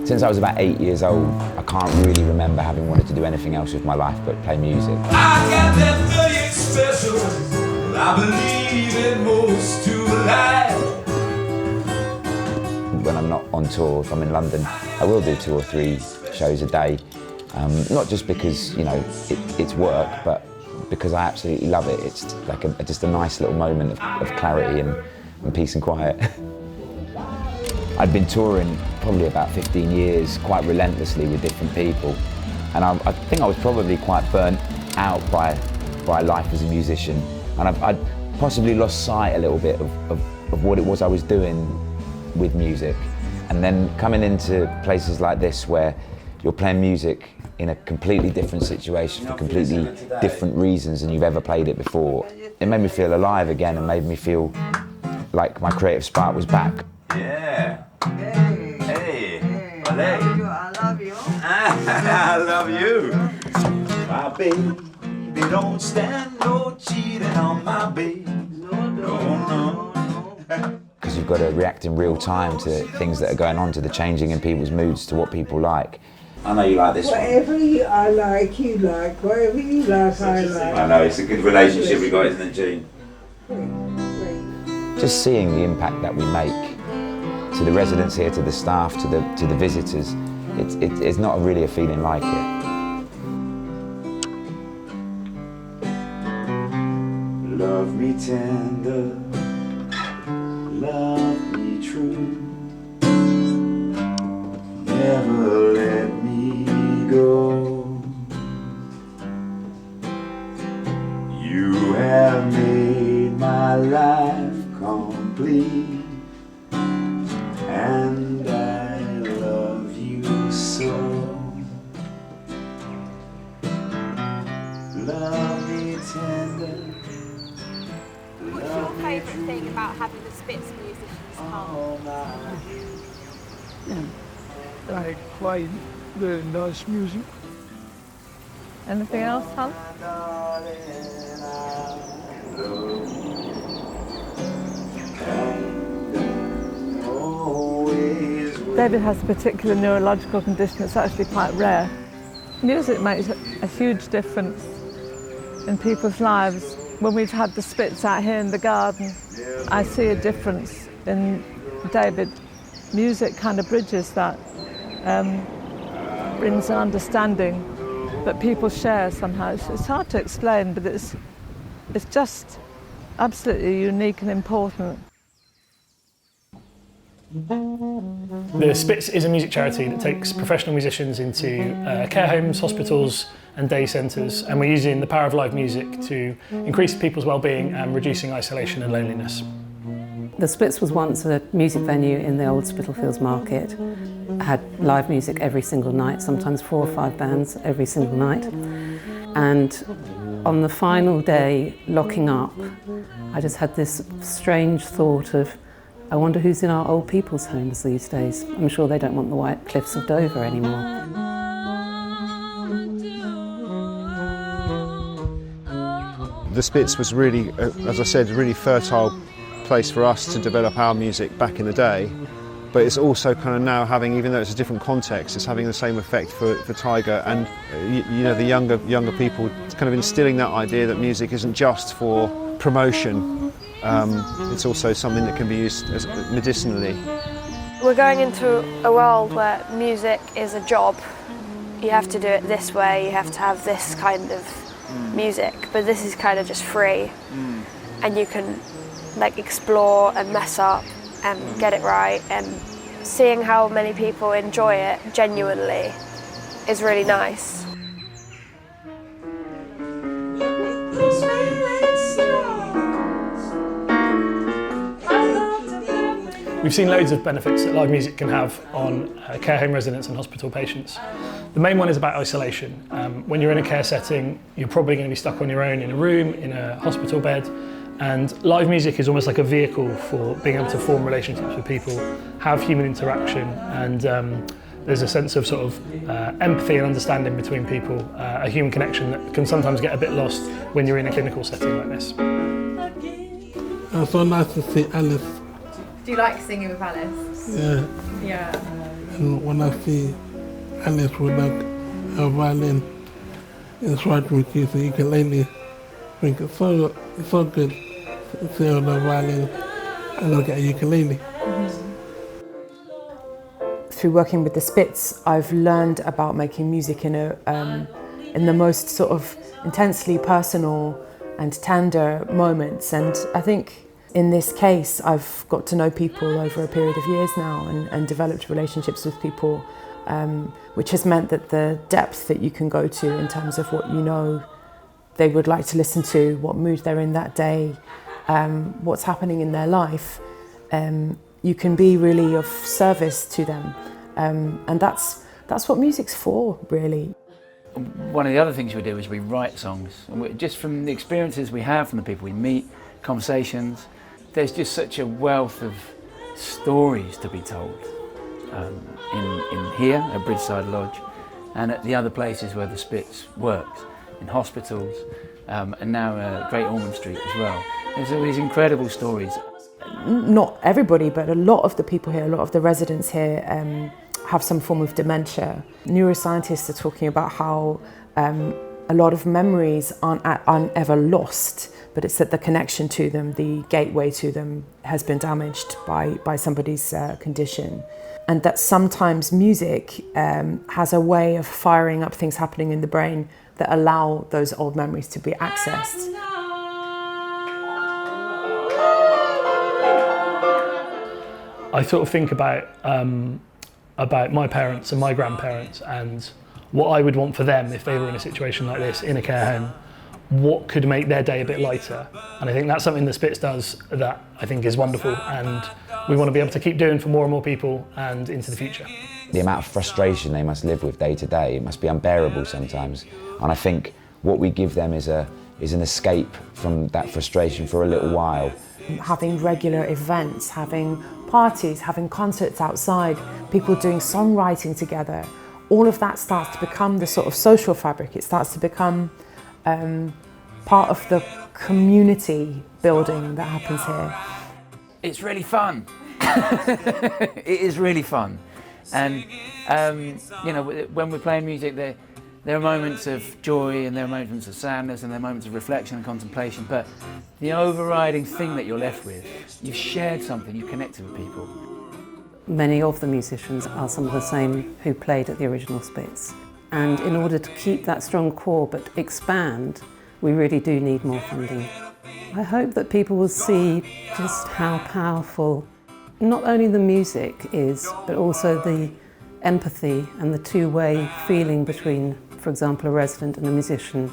Since I was about 8 years old, I can't really remember having wanted to do anything else with my life but play music. I got that thing special, I believe it most to life. When I'm not on tour, if I'm in London, I will do 2 or 3 shows a day. Not just because, you know, it's work, but because I absolutely love it. It's like just a nice little moment of clarity and peace and quiet. I'd been touring probably about 15 years, quite relentlessly with different people. And I think I was probably quite burnt out by life as a musician. And I'd possibly lost sight a little bit of what it was I was doing with music. And then coming into places like this where you're playing music in a completely different situation for completely different reasons than you've ever played it before, it made me feel alive again and made me feel like my creative spark was back. Yeah. Hey. I love you. I love you. My baby don't stand no cheating on my baby. No. Because you've got to react in real time to things that are going on, to the changing in people's moods, to what people like. I know you like this one. Whatever I like, you like. Whatever you like, I like. I know, it's a good relationship we got, isn't it, Gene? Just seeing the impact that we make to the residents here, to the staff, to the visitors, it's not really a feeling like it. Love me tender, love me true, never let me go. You have made my life complete, and I love you so. Love me tender. What's your favourite thing about having the Spitz musicians come? Like quite very nice music. Anything else, Hal? David has a particular neurological condition that's actually quite rare. Music makes a huge difference in people's lives. When we've had the Spitz out here in the garden, I see a difference in David. Music kind of bridges that, brings an understanding that people share somehow. It's hard to explain, but it's just absolutely unique and important. The Spitz is a music charity that takes professional musicians into care homes, hospitals and day centres, and we're using the power of live music to increase people's well-being and reducing isolation and loneliness. The Spitz was once a music venue in the old Spitalfields Market. It had live music every single night, sometimes 4 or 5 bands every single night. And on the final day, locking up, I just had this strange thought of, I wonder who's in our old people's homes these days. I'm sure they don't want the white cliffs of Dover anymore. The Spitz was really, as I said, a really fertile place for us to develop our music back in the day, but it's also kind of now having, even though it's a different context, it's having the same effect for Tiger and you know, the younger people. It's kind of instilling that idea that music isn't just for promotion, it's also something that can be used as medicinally. We're going into a world where music is a job. You have to do it this way, you have to have this kind of music, but this is kind of just free, and you can like explore and mess up and get it right, and seeing how many people enjoy it genuinely is really nice. We've seen loads of benefits that live music can have on care home residents and hospital patients. The main one is about isolation. When you're in a care setting, you're probably going to be stuck on your own in a room, in a hospital bed, and live music is almost like a vehicle for being able to form relationships with people, have human interaction, and there's a sense of sort of empathy and understanding between people, a human connection that can sometimes get a bit lost when you're in a clinical setting like this. It's so nice to see Alice Do you like singing with Alice? Yeah. Yeah. And when I see Alice with like a violin instructor, she's a ukulele, I think it's so good to see on the violin and look at a ukulele. Through working with the Spitz, I've learned about making music in the most sort of intensely personal and tender moments. And I think in this case, I've got to know people over a period of years now and developed relationships with people, which has meant that the depth that you can go to in terms of what you know they would like to listen to, what mood they're in that day, what's happening in their life, you can be really of service to them. And that's what music's for, really. One of the other things we do is we write songs. And just from the experiences we have, from the people we meet, conversations, there's just such a wealth of stories to be told in here at Bridgeside Lodge and at the other places where the Spitz works, in hospitals and now Great Ormond Street as well. There's all these incredible stories. Not everybody, but a lot of the people here, a lot of the residents here have some form of dementia. Neuroscientists are talking about how a lot of memories aren't ever lost, but it's that the connection to them, the gateway to them, has been damaged by somebody's condition. And that sometimes music has a way of firing up things happening in the brain that allow those old memories to be accessed. I sort of think about my parents and my grandparents and what I would want for them if they were in a situation like this in a care home. What could make their day a bit lighter? And I think that's something that Spitz does that I think is wonderful, and we want to be able to keep doing for more and more people and into the future. The amount of frustration they must live with day to day, it must be unbearable sometimes. And I think what we give them is an escape from that frustration for a little while. Having regular events, having parties, having concerts outside, people doing songwriting together, all of that starts to become the sort of social fabric. It starts to become part of the community building that happens here. It's really fun. It is really fun. And you know, when we're playing music, there are moments of joy and there are moments of sadness and there are moments of reflection and contemplation, but the overriding thing that you're left with, you've shared something, you've connected with people. Many of the musicians are some of the same who played at the original Spitz. And in order to keep that strong core but expand, we really do need more funding. I hope that people will see just how powerful not only the music is, but also the empathy and the two-way feeling between, for example, a resident and a musician